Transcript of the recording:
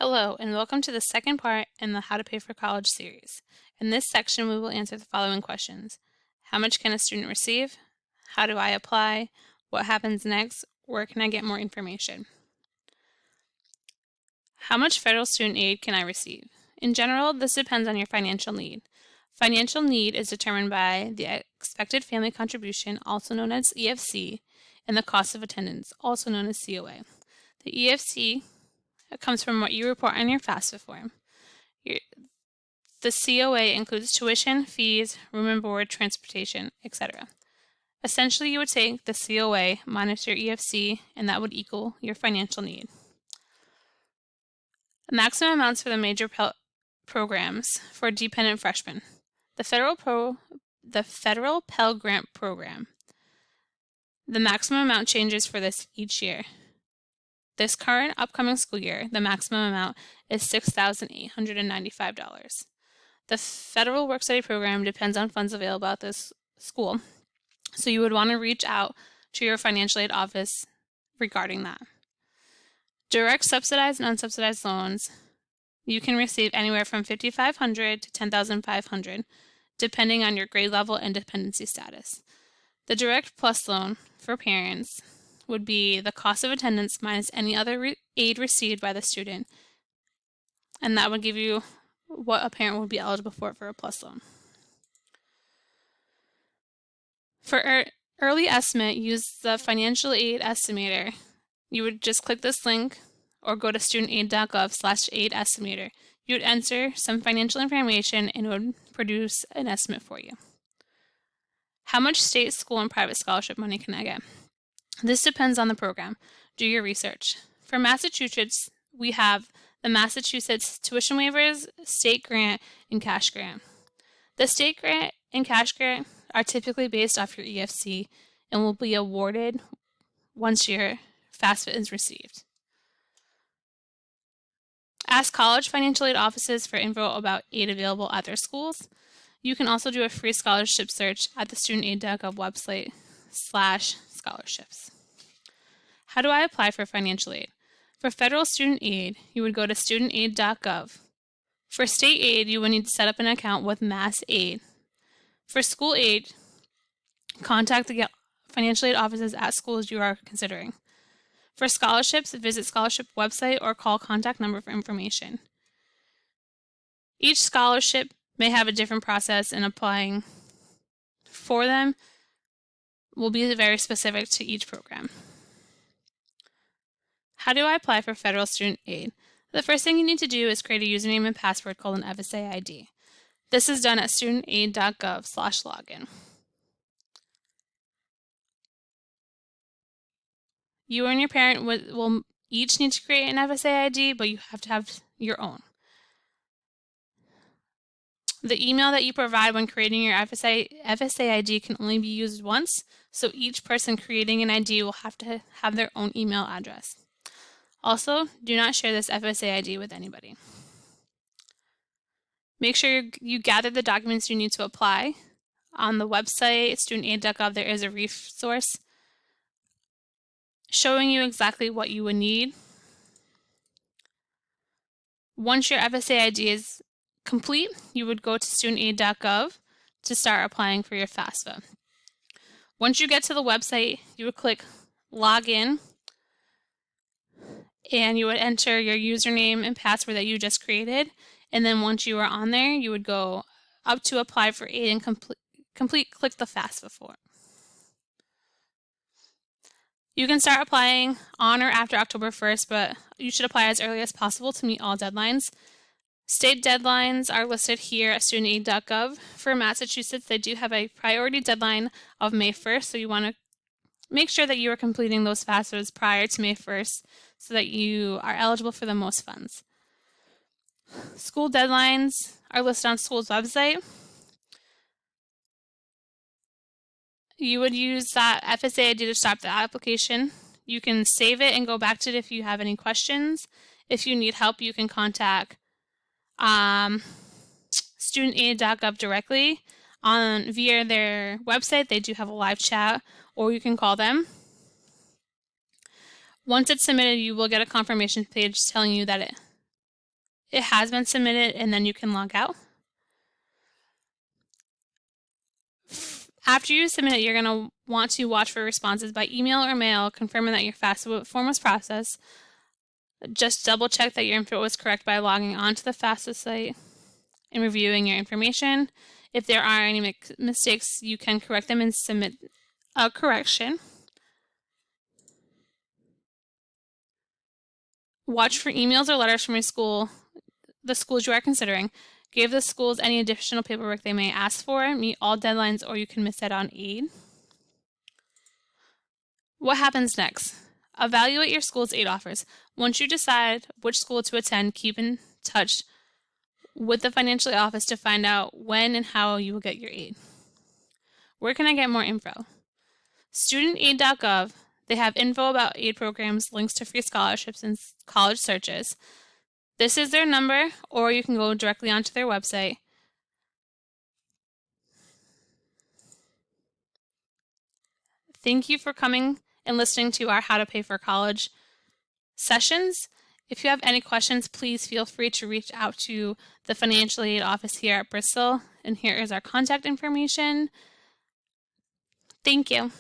Hello, and welcome to the second part in the How to Pay for College series. In this section, we will answer the following questions. How much can a student receive? How do I apply? What happens next? Where can I get more information? How much federal student aid can I receive? In general, this depends on your financial need. Financial need is determined by the expected family contribution, also known as EFC, and the cost of attendance, also known as COA. The EFC comes from what you report on your FAFSA form. The COA includes tuition, fees, room and board, transportation, etc. Essentially, you would take the COA minus your EFC, and that would equal your financial need. Maximum amounts for the major programs for dependent freshmen. The federal Pell Grant Program. The maximum amount changes for this each year. This current upcoming school year, the maximum amount is $6,895. The federal work-study program depends on funds available at this school, so you would want to reach out to your financial aid office regarding that. Direct subsidized and unsubsidized loans, you can receive anywhere from $5,500 to $10,500, depending on your grade level and dependency status. The Direct Plus loan for parents would be the cost of attendance minus any other aid received by the student, and that would give you what a parent would be eligible for a plus loan. For early estimate, use the financial aid estimator. You would just click this link or go to studentaid.gov/aid estimator. You would enter some financial information and it would produce an estimate for you. How much state, school, and private scholarship money can I get? This depends on the program. Do your research. For Massachusetts, we have the Massachusetts Tuition Waivers, State Grant, and Cash Grant. The State Grant and Cash Grant are typically based off your EFC and will be awarded once your FAFSA is received. Ask college financial aid offices for info about aid available at their schools. You can also do a free scholarship search at the studentaid.gov website/scholarships. How do I apply for financial aid? For federal student aid, you would go to studentaid.gov. For state aid, you would need to set up an account with MassAid. For school aid, contact the financial aid offices at schools you are considering. For scholarships, visit scholarship website or call contact number for information. Each scholarship may have a different process, and applying for them will be very specific to each program. How do I apply for federal student aid? The first thing you need to do is create a username and password called an FSA ID. This is done at studentaid.gov/login. You and your parent will each need to create an FSA ID, but you have to have your own. The email that you provide when creating your FSA ID can only be used once, so each person creating an ID will have to have their own email address. Also, do not share this FSA ID with anybody. Make sure you gather the documents you need to apply. On the website, studentaid.gov, there is a resource showing you exactly what you would need. Once your FSA ID is complete, you would go to studentaid.gov to start applying for your FAFSA. Once you get to the website, you would click Login, and you would enter your username and password that you just created. And then once you are on there, you would go up to Apply for Aid and click the FAFSA form. You can start applying on or after October 1st, but you should apply as early as possible to meet all deadlines. State deadlines are listed here at studentaid.gov. For Massachusetts, they do have a priority deadline of May 1st, so you want to make sure that you are completing those FAFSAs prior to May 1st so that you are eligible for the most funds. School deadlines are listed on school's website. You would use that FSA ID to stop the application. You can save it and go back to it if you have any questions. If you need help, you can contact studentaid.gov directly via their website. They do have a live chat, or you can call them. Once it's submitted, you will get a confirmation page telling you that it has been submitted, and then you can log out. After you submit it, you're going to want to watch for responses by email or mail confirming that your FAFSA form was processed. Just double check that your info was correct by logging onto the FAFSA site and reviewing your information. If there are any mistakes, you can correct them and submit a correction. Watch for emails or letters from your school, the schools you are considering. Give the schools any additional paperwork they may ask for. Meet all deadlines or you can miss out on aid. What happens next? Evaluate your school's aid offers. Once you decide which school to attend, keep in touch with the financial aid office to find out when and how you will get your aid. Where can I get more info? StudentAid.gov. They have info about aid programs, links to free scholarships, and college searches. This is their number, or you can go directly onto their website. Thank you for coming and listening to our How to Pay for College sessions. If you have any questions, please feel free to reach out to the financial aid office here at Bristol. And here is our contact information. Thank you.